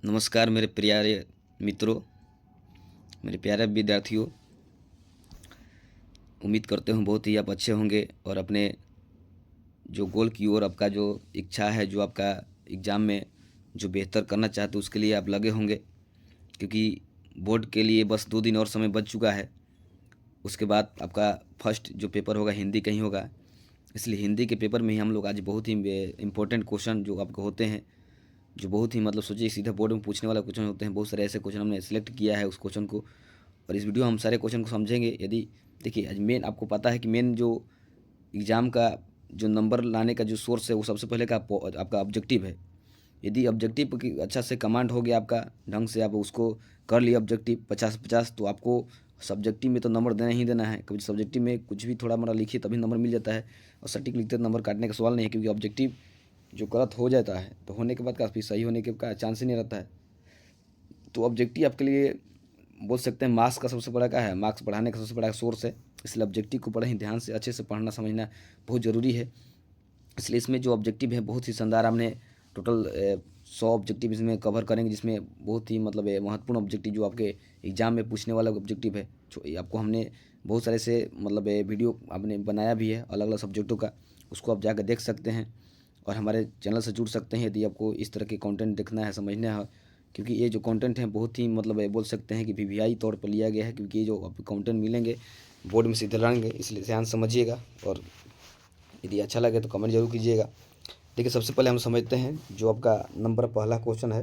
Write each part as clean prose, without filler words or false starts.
नमस्कार मेरे प्यारे मित्रों, मेरे प्यारे विद्यार्थियों। उम्मीद करते हूँ बहुत ही आप अच्छे होंगे और अपने जो गोल की ओर आपका जो इच्छा है, जो आपका एग्ज़ाम में जो बेहतर करना चाहते हो उसके लिए आप लगे होंगे, क्योंकि बोर्ड के लिए बस 2 दिन और समय बच चुका है। उसके बाद आपका फर्स्ट जो पेपर होगा हिंदी का ही होगा, इसलिए हिंदी के पेपर में ही हम लोग आज बहुत ही इम्पोर्टेंट क्वेश्चन जो आपको होते हैं, जो बहुत ही मतलब सोचिए सीधा बोर्ड में पूछने वाला क्वेश्चन होते हैं, बहुत सारे ऐसे क्वेश्चन हमने सेलेक्ट किया है उस क्वेश्चन को, और इस वीडियो हम सारे क्वेश्चन को समझेंगे। यदि देखिए आज मेन आपको पता है कि मेन जो एग्ज़ाम का जो नंबर लाने का जो सोर्स है वो सबसे पहले का आपका ऑब्जेक्टिव है। यदि ऑब्जेक्टिव की अच्छा से कमांड हो गया आपका, ढंग से आप उसको कर लिए ऑब्जेक्टिव 50-50, तो आपको सब्जेक्टिव में तो नंबर देना ही देना है। कभी सब्जेक्टिव में कुछ भी थोड़ा मोड़ा लिखिए तभी नंबर मिल जाता है, और सटीक लिखते तो नंबर काटने का सवाल नहीं है, क्योंकि ऑब्जेक्टिव जो गलत हो जाता है तो होने के बाद काफ़ी सही होने के का चांस ही नहीं रहता है। तो ऑब्जेक्टिव आपके लिए बोल सकते हैं मार्क्स का सबसे बड़ा क्या है, मार्क्स बढ़ाने का सबसे बड़ा सोर्स है। इसलिए ऑब्जेक्टिव को बड़े ही ध्यान से अच्छे से पढ़ना समझना बहुत ज़रूरी है। इसलिए इसमें जो ऑब्जेक्टिव है बहुत ही शानदार, हमने टोटल 100 ऑब्जेक्टिव इसमें कवर करेंगे, जिसमें बहुत ही मतलब महत्वपूर्ण ऑब्जेक्टिव जो आपके एग्जाम में पूछने वाला ऑब्जेक्टिव है। आपको हमने बहुत सारे से मतलब वीडियो आपने बनाया भी है अलग अलग सब्जेक्टों का, उसको आप जाकर देख सकते हैं और हमारे चैनल से जुड़ सकते हैं यदि आपको इस तरह के कंटेंट देखना है, समझना है। क्योंकि ये जो कंटेंट है बहुत ही मतलब बोल सकते हैं कि वीवीआई तौर पर लिया गया है, क्योंकि ये जो आपको कंटेंट मिलेंगे बोर्ड में सीधे रहेंगे, इसलिए ध्यान समझिएगा और यदि अच्छा लगे तो कमेंट जरूर कीजिएगा। देखिए सबसे पहले हम समझते हैं जो आपका नंबर पहला क्वेश्चन है।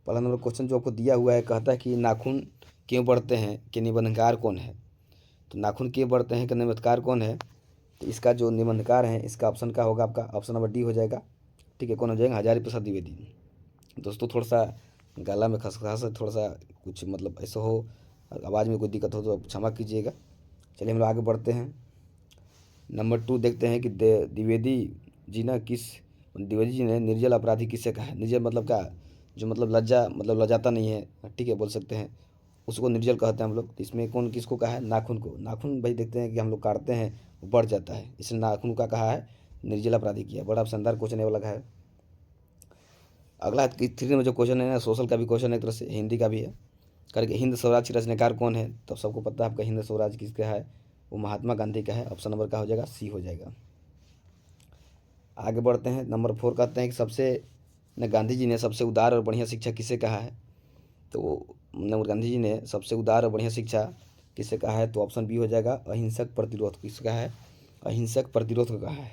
पहला नंबर क्वेश्चन जो आपको दिया हुआ है, कहता है कि नाखून क्यों बढ़ते हैं कि निबंधकार कौन है। तो नाखून क्यों बढ़ते हैं कि निबंधकार कौन है, तो इसका जो निबंधकार है इसका ऑप्शन का होगा आपका ऑप्शन नंबर डी हो जाएगा। ठीक है, कौन हो जाएगा, हजारी प्रसाद द्विवेदी। दोस्तों थोड़ा सा गला में खसखसाहट है, थोड़ा सा कुछ मतलब ऐसा हो, आवाज़ में कोई दिक्कत हो तो क्षमा कीजिएगा। चलिए हम लोग आगे बढ़ते हैं। नंबर 2 देखते हैं कि द्विवेदी जी ने द्विवेदी जी ने निर्जल अपराधी किससे कहा है। निर्जल मतलब क्या, जो मतलब लज्जा मतलब लजाता नहीं है, ठीक है बोल सकते हैं, उसको निर्जल कहते हैं हम लोग। तो इसमें कौन किसको कहा है, नाखून को। नाखून भाई देखते हैं कि हम लोग काटते हैं वो बढ़ जाता है, इसलिए नाखून का कहा है निर्जल अपराधी किया। बड़ा शानदार क्वेश्चन है वो लगा है। अगला 3 नंबर जो क्वेश्चन है ना, सोशल का भी क्वेश्चन है, एक तरह से हिंदी का भी है। करके हिंद स्वराज की रचनाकार कौन है, तो सबको पता है आपका हिंद स्वराज किसका है, वो महात्मा गांधी का है। ऑप्शन नंबर का हो जाएगा सी हो जाएगा। आगे बढ़ते हैं। नंबर 4 कहते हैं कि गांधी जी ने सबसे उदार और बढ़िया शिक्षा किसे कहा है। तो गांधी जी ने सबसे उदार और बढ़िया शिक्षा किसे कहा है, तो ऑप्शन बी हो जाएगा अहिंसक प्रतिरोध किसे कहा है, अहिंसक प्रतिरोध को कहा है।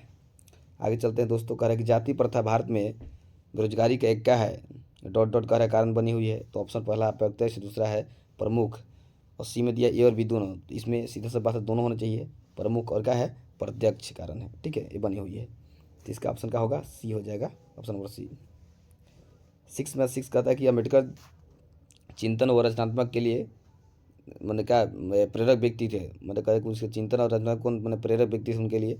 आगे चलते हैं दोस्तों। कह रहे हैं कि जाति प्रथा भारत में बेरोजगारी का एक क्या है, डॉट डॉट कह रहा है कारण बनी हुई है। तो ऑप्शन पहला प्रत्यक्ष, दूसरा है प्रमुख, और सी में दिया ए और बी दोनों। तो इसमें सीधा सा बात है दोनों होना चाहिए, प्रमुख और क्या है प्रत्यक्ष कारण है। ठीक है, ये बनी हुई है, तो इसका ऑप्शन का होगा सी हो जाएगा, ऑप्शन नंबर सी। 6 कहता है कि अम्बेडकर चिंतन और रचनात्मक के लिए मैंने क्या प्रेरक व्यक्ति थे, मतलब कहे कि उसके चिंतन और रचना कौन मैंने प्रेरक व्यक्ति थे उनके लिए।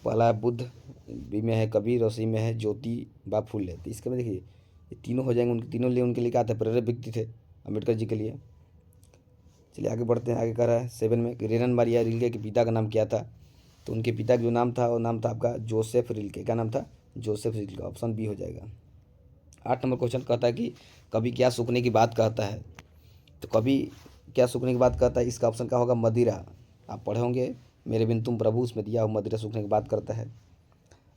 पहला है बुद्ध, बी में है कबीर, और सी में है ज्योति बा फुले। तो इसके में देखिए ये तीनों हो जाएंगे, उनके तीनों लिए उनके लिए क्या था, प्रेरक व्यक्ति थे अम्बेडकर जी के लिए। चलिए आगे बढ़ते हैं। आगे कह रहा है 7 में कि रेनन मारिया रिल्के के पिता का नाम क्या था। तो उनके पिता का जो नाम था वो नाम था आपका जोसेफ रिल्के। क्या नाम था, जोसेफ रिल्के। ऑप्शन बी हो जाएगा। 8 नंबर क्वेश्चन कहता है कि कभी क्या सूखने की बात कहता है। तो कभी क्या सूखने की बात कहता है, इसका ऑप्शन का होगा मदिरा। आप पढ़े होंगे मेरे बिन तुम प्रभु, उसमें दिया हो मदिरा सूखने की बात करता है।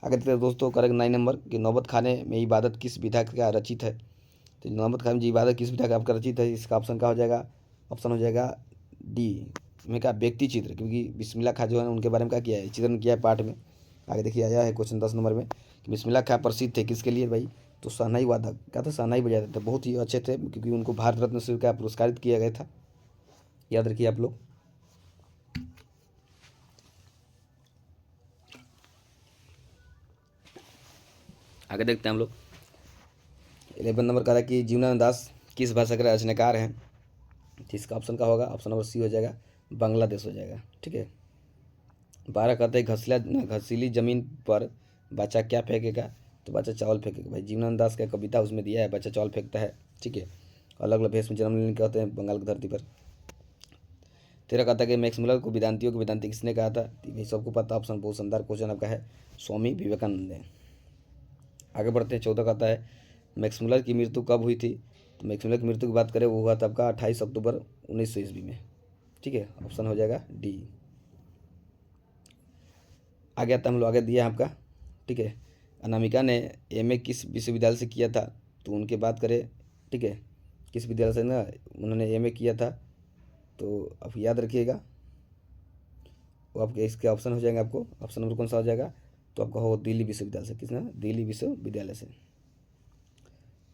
आगे देखते हैं दोस्तों। करेक्ट 9 नंबर कि नौबत खाने में इबादत किस विधा का रचित है। तो नौबत खाने में जो इबादत किस विधा का आपका रचित है, इसका ऑप्शन का हो जाएगा, ऑप्शन हो जाएगा डी में क्या व्यक्ति चित्र, क्योंकि बिस्मिल्लाह खां जो है उनके बारे में क्या किया है, चित्रण किया है पाठ में। आगे देखिए आया है क्वेश्चन 10 नंबर में कि बिस्मिल्लाह खां प्रसिद्ध थे किसके लिए भाई, तो शहनाई वादक। क्या था, शहनाई बजाते थे, बहुत ही अच्छे थे, क्योंकि उनको भारत रत्न से क्या पुरस्कारित किया गया था, याद रखिए आप लोग। आगे देखते हैं हम लोग। 11 नंबर कह रहा है कि जीवनानंद दास किस भाषा के रचनाकार हैं। तो इसका ऑप्शन का होगा, ऑप्शन नंबर सी हो जाएगा, बांग्लादेश हो जाएगा। ठीक है। 12 कहते हैं घसीली जमीन पर बच्चा क्या फेंकेगा, तो बच्चा चावल फेंकेगा। भाई जीवनानंद दास का कविता उसमें दिया है, बच्चा चावल फेंकता है। ठीक है, अलग अलग भेष में जन्म लेने के होते हैं बंगाल की धरती पर। 13 कहता है कि मैक्स मुलर को वेदांती किसने कहा था। ये सबको पता, ऑप्शन बहुत शानदार क्वेश्चन आपका है, स्वामी विवेकानंद ने। आगे बढ़ते हैं। 14 कहता है मैक्स मुलर की मृत्यु कब हुई थी? तो मैक्स मुलर की मृत्यु की बात करें वो हुआ था आपका 28 अक्टूबर 1900 ईस्वी में। ठीक है, ऑप्शन हो जाएगा डी। आगे आता हम लोग आगे दिया है आपका। ठीक है, अनामिका ने एमए किस विश्वविद्यालय से किया था? तो उनकी बात करें, ठीक है, किस विद्यालय से ना उन्होंने एमए किया था, तो आप याद रखिएगा। वो आपके इसके ऑप्शन हो जाएंगे, आपको ऑप्शन नंबर कौन सा हो जाएगा? तो आपका हो दिल्ली विश्वविद्यालय से। किसना? दिल्ली विश्वविद्यालय से।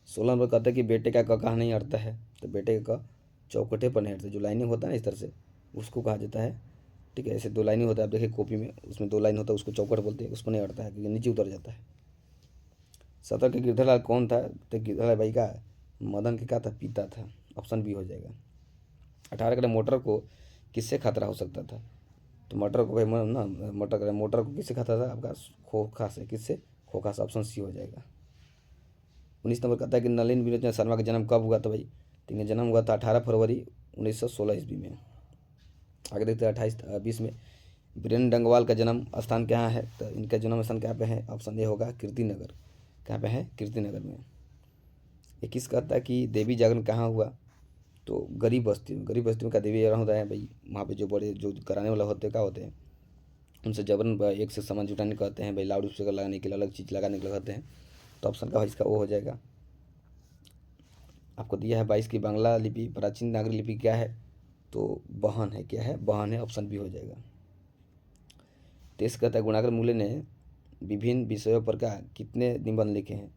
16 नंबर कहता है कि बेटे का क कहाँ नहीं हटता है? तो बेटे का क चौकटे पर नहीं हटता। जो लाइनिंग होता है ना इस तरह से, उसको कहा जाता है। ठीक है, ऐसे दो लाइनिंग होता है, आप देखिए कॉपी में, उसमें दो लाइन होता है, उसको चौकट बोलते हैं, उसको नहीं हटता है क्योंकि नीचे उतर जाता है। 17 के गिरधरलाल कौन था? तो गिरधरलाल भाई का मदन के क्या था? पिता था। ऑप्शन बी हो जाएगा। 18 का मोटर को किससे खतरा हो सकता था? तो मटर को भाई ना मोटर को किससे खाता था? आपका खोखा से। किससे? खोखा से। ऑप्शन सी हो जाएगा। 19 नंबर कहता है कि नलिन विलोचन शर्मा का जन्म कब हुआ था भाई? तो इनका जन्म हुआ था 18 फरवरी 1916 ईस्वी में। आगे देखते हैं 28-20 में वीरेंद्र डंगवाल का जन्म स्थान कहाँ है? तो इनका जन्म स्थान कहाँ पे है? ऑप्शन ए होगा कीर्तिनगर। कहाँ पे है? कीर्तिनगर में। 21 कहता है कि देवी जागरण कहाँ हुआ? तो गरीब बस्ती में। गरीब बस्ती में का देवी जागरण होता है भाई? वहाँ पे जो बड़े जो कराने वाला होते हैं क्या होते हैं, उनसे जबरन एक से सामान जुटाने कहते हैं भाई, लाउड स्पीकर लगाने के लिए, अलग चीज़ लगाने के लिए कहते हैं। तो ऑप्शन का इसका वो हो जाएगा। आपको दिया है 22 की बांग्ला लिपि प्राचीन नागरिक लिपि क्या है? तो बहन है। क्या है? बहन है। ऑप्शन बी हो जाएगा। 23 कहता है गुणाकर मूल्य ने विभिन्न विषयों पर का कितने निबंध लिखे हैं?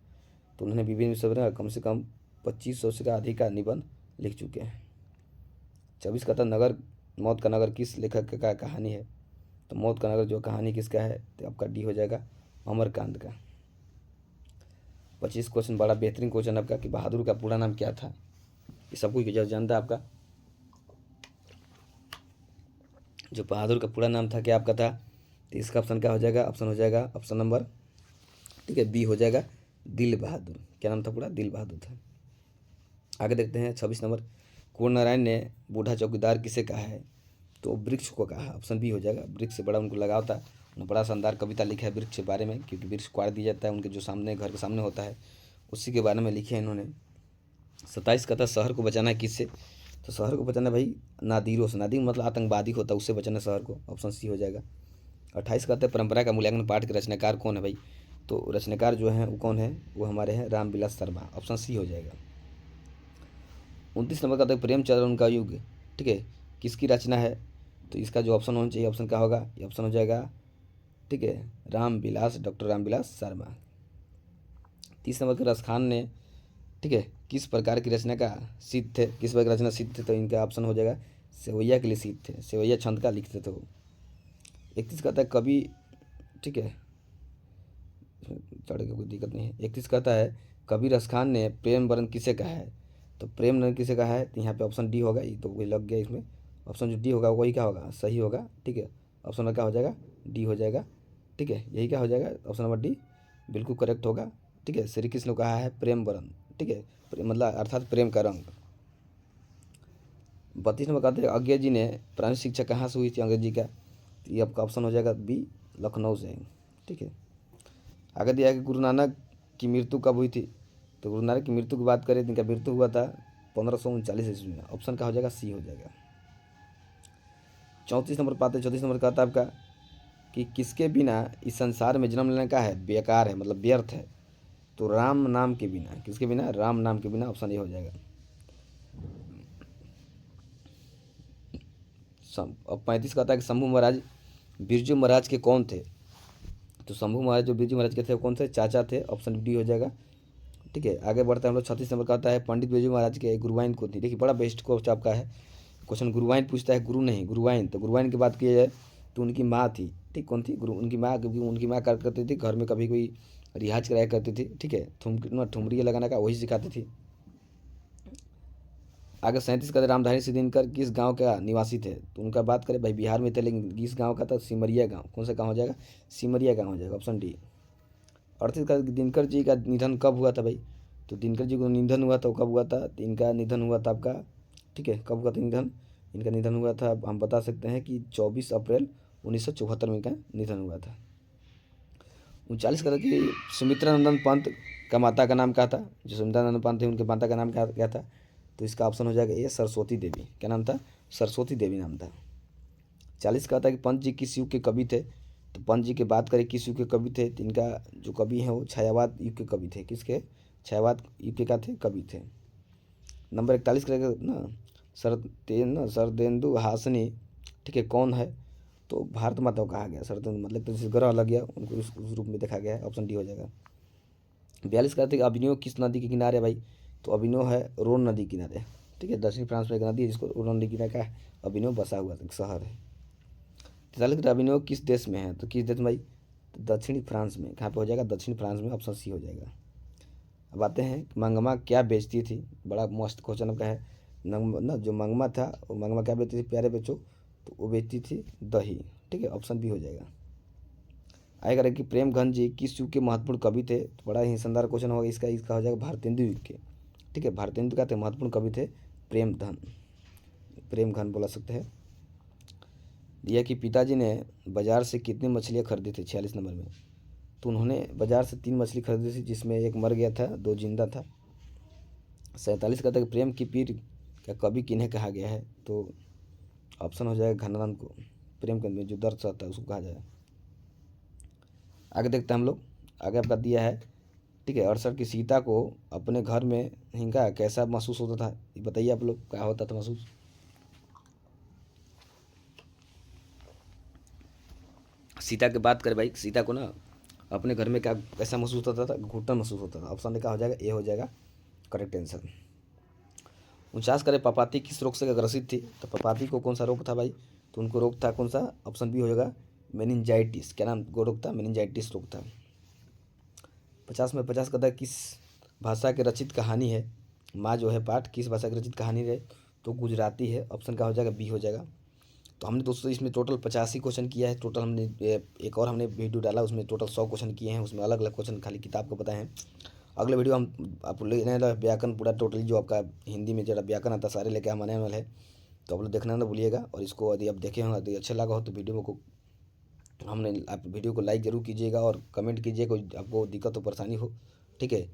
तो उन्होंने विभिन्न विषयों पर कम से कम 2500 से का अधिक का निबंध लिख चुके हैं। 24 कहता नगर मौत का नगर किस लेखक का कहानी है? तो मौत का नगर जो कहानी किसका है? तो आपका डी हो जाएगा अमरकांत का। 25 क्वेश्चन बड़ा बेहतरीन क्वेश्चन आपका कि बहादुर का पूरा नाम क्या था? ये सब कुछ जानता है आपका। जो बहादुर का पूरा नाम था क्या आपका था? तो इसका ऑप्शन क्या हो जाएगा? ऑप्शन हो जाएगा ऑप्शन नंबर, ठीक है, बी हो जाएगा दिल बहादुर। क्या नाम था पूरा? दिल बहादुर था। आगे देखते हैं 26 नंबर कुंवर नारायण ने बूढ़ा चौकीदार किसे कहा है? तो वृक्ष को कहा। ऑप्शन बी हो जाएगा। वृक्ष से बड़ा उनको लगाव था। उन्होंने बड़ा शानदार कविता लिखा है वृक्ष के बारे में, क्योंकि वृक्ष को दिया जाता है उनके जो सामने घर के सामने होता है, उसी के बारे में लिखे हैं इन्होंने। 27 का था शहर को बचाना है किससे? तो शहर को बचाना भाई नादिरों से। नादिर मतलब आतंकवादी होता है, उससे बचाना शहर को। ऑप्शन सी हो जाएगा। 28 का था परंपरा का मूल्यांकन पाठ के रचनाकार कौन है भाई? तो रचनाकार जो है वो कौन है? वो हमारे हैं रामविलास शर्मा। ऑप्शन सी हो जाएगा। 29 नंबर का था प्रेमचंद्र उनका युग, ठीक है, किसकी रचना है? तो इसका जो ऑप्शन होना चाहिए, ऑप्शन क्या होगा? ये ऑप्शन हो जाएगा, ठीक है, रामविलास, डॉक्टर रामविलास शर्मा। 30 नंबर के रसखान ने, ठीक है, किस प्रकार की रचना का सिद्ध थे? किस प्रकार की रचना सिद्ध थे? तो इनका ऑप्शन हो जाएगा सेवैया के लिए सिद्ध थे। सेवैया छंद का लिखते थे वो। 31 कहता है कवि, ठीक है, चढ़ के कोई दिक्कत नहीं है। 31 कहता है कबीर रसखान ने प्रेम वरण किसे कहा है? तो प्रेम वरण किसे कहा है? तो यहाँ पे ऑप्शन डी होगा। ये तो वही लग गया इसमें। ऑप्शन जो डी होगा वही क्या होगा? सही होगा। ठीक है, ऑप्शन नंबर क्या हो जाएगा? डी हो जाएगा। ठीक है, यही क्या हो जाएगा? ऑप्शन नंबर डी बिल्कुल करेक्ट होगा। ठीक है, श्री कृष्ण ने कहा है प्रेम वरण, ठीक है, मतलब अर्थात प्रेम का रंग। 32 नंबर कहते हैं अज्ञा जी ने प्रारंभिक शिक्षा कहाँ से हुई थी अंग्रेजी का? तो ये आपका ऑप्शन हो जाएगा बी, लखनऊ से। ठीक है, आगे दिया है कि गुरु नानक की मृत्यु कब हुई थी? तो गुरु नानक की मृत्यु की बात करें तो इनका मृत्यु हुआ था 1539 ईस्वी में। ऑप्शन का हो जाएगा सी हो जाएगा। 34 नंबर पाते 34 नंबर कहता है आपका कि किसके बिना इस संसार में जन्म लेने का है बेकार है, मतलब व्यर्थ है? तो राम नाम के बिना। किसके बिना? राम नाम के बिना। ऑप्शन ए हो जाएगा। अब 35 कहता है कि शंभू महाराज बिरजू महाराज के कौन थे? तो शंभू महाराज जो बिरजू महाराज के थे वो कौन थे? चाचा थे। ऑप्शन डी हो जाएगा। ठीक है, आगे बढ़ते हैं हम लोग। 36 नंबर का आता है पंडित बिरजू महाराज के गुरुवाइन को थी। देखिए बड़ा बेस्ट क्वेश्चन आपका है क्वेश्चन। गुरुवाइन पूछता है, गुरु नहीं गुरुवाइन। तो गुरुवाइन की बात की जाए तो उनकी माँ थी। ठीक, कौन थी? गुरु उनकी माँ, क्योंकि उनकी माँ क्या करती थी घर में, कभी कोई रियाज कराया करती थी। ठीक है, ठुमरी लगाना का वही सिखाती थी। आगे 37 का रामधारी सिद्दीनकर किस गांव का निवासी थे? तो उनका बात करें भाई बिहार में थे, लेकिन किस गांव का था? सिमरिया गांव। कौन सा गांव हो जाएगा? सिमरिया गांव हो जाएगा। Option D. 38 का दिनकर जी का निधन कब हुआ था भाई? तो दिनकर जी को निधन हुआ था, कब हुआ था? तो इनका निधन हुआ था आपका, ठीक है, कब हुआ था निधन? इनका निधन हुआ था, हम बता सकते हैं कि 24 अप्रैल 1974 में इनका निधन हुआ था। 39 का था कि सुमित्रा नंदन पंत का माता का नाम क्या था? जो सुमित्रा पान थे उनके माता का नाम क्या क्या था? तो इसका ऑप्शन हो जाएगा ए सरस्वती देवी। क्या नाम था? सरस्वती देवी नाम था। 40 का था कि पंत जी किस युग के कवि थे? तो पंत जी की बात करें किस युग के कवि थे, तो इनका जो कवि हैं वो छायावाद युग के कवि थे। किसके? छायावाद युग के क्या थे? कवि थे। नंबर 41 करेगा ना, शरदेंदु हासनी, ठीक है, कौन है? तो भारत माता को कहा गया शरदेंदु, मतलब तो जैसे ग्रह लग गया उनको उस रूप में देखा गया है। ऑप्शन डी हो जाएगा। 42 का था कि अभिनव किस नदी के किनारे है भाई? तो अभिनव है रोन नदी किनारे, ठीक है, दक्षिणी फ्रांस में एक नदी है जिसको रोन नदी किनारे का अभिनव बसा हुआ एक शहर है। 43 का अभिनव किस देश में है? तो किस देश में भाई? तो दक्षिणी फ्रांस में। कहाँ पे हो जाएगा? दक्षिण फ्रांस में। ऑप्शन सी हो जाएगा। अब आते हैं मंगमा क्या बेचती थी? बड़ा मस्त क्वेश्चन आपका है। ना जो मंगमा था वो मंगमा क्या बेचती थी प्यारे बच्चों? तो वो बेचती थी दही, ठीक है, ऑप्शन बी हो जाएगा। आएगा रहे कि प्रेमगंज जी किस युग के महत्वपूर्ण कवि थे? तो बड़ा ही शानदार क्वेश्चन होगा इसका। इसका हो जाएगा भारतेंदु युग के, ठीक है, भारतेंदु का थे महत्वपूर्ण कवि थे प्रेमधन, प्रेमघन बोला सकते हैं। दिया कि पिताजी ने बाजार से कितनी मछलियाँ खरीदी थी 46 नंबर में? तो उन्होंने बाजार से 3 मछली खरीदी थी जिसमें एक मर गया था, 2 जिंदा था। 47 का था कि प्रेम की पीर का कवि किन्हें कहा गया है? तो ऑप्शन हो जाएगा घनानंद को। प्रेम के में जो दर्द सहता है उसको कहा जाएगा। आगे देखते हैं हम लोग। आगे आपका दिया है, ठीक है, 68 की सीता को अपने घर में हिंगा कैसा महसूस होता था? ये बताइए आप लोग, क्या होता था महसूस? सीता की बात करें भाई, सीता को ना अपने घर में क्या कैसा महसूस होता था? घुटन महसूस होता था। ऑप्शन क्या हो जाएगा? ए हो जाएगा करेक्ट आंसर। 49 करें पपाती किस रोग से ग्रसित थी? तो पपाती को कौन सा रोग था भाई? तो उनको रोग था कौन सा? ऑप्शन बी हो जाएगा मेनिंजाइटिस। क्या नाम को रोग था? मेनिंजाइटिस रोग था। 50 में 50 का था किस भाषा के रचित कहानी है? माँ जो है पाठ किस भाषा की रचित कहानी है? तो गुजराती है। ऑप्शन का हो जाएगा बी हो जाएगा। तो हमने दोस्तों इसमें टोटल 85 क्वेश्चन किया है। टोटल हमने एक और हमने वीडियो डाला उसमें टोटल 100 क्वेश्चन किए हैं। उसमें अलग अलग क्वेश्चन खाली किताब को बताए हैं। अगले वीडियो हम आपको लेने वाला है व्याकरण पूरा टोटली जो आपका हिंदी में जरा व्याकरण आता है सारे लेके हम आने वाले हैं। तो आप लोग देखना ना भूलिएगा। और इसको यदि आप देखे हो यदि अच्छा लगा हो तो वीडियो को हमने आप वीडियो को लाइक ज़रूर कीजिएगा और कमेंट कीजिए कोई आपको दिक्कत हो परेशानी हो, ठीक है।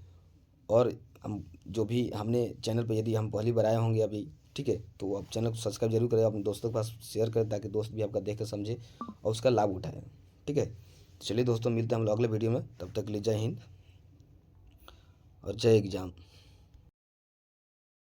और हम जो भी हमने चैनल पर यदि हम पहली बार आए होंगे अभी, ठीक है, तो आप चैनल को सब्सक्राइब जरूर करें, अपने दोस्तों के पास शेयर करें ताकि दोस्त भी आपका देख कर समझे और उसका लाभ उठाएं, ठीक है। चलिए दोस्तों, मिलते हैं हम लोग अगले वीडियो में। तब तक के लिए जय हिंद और जय एग्जाम।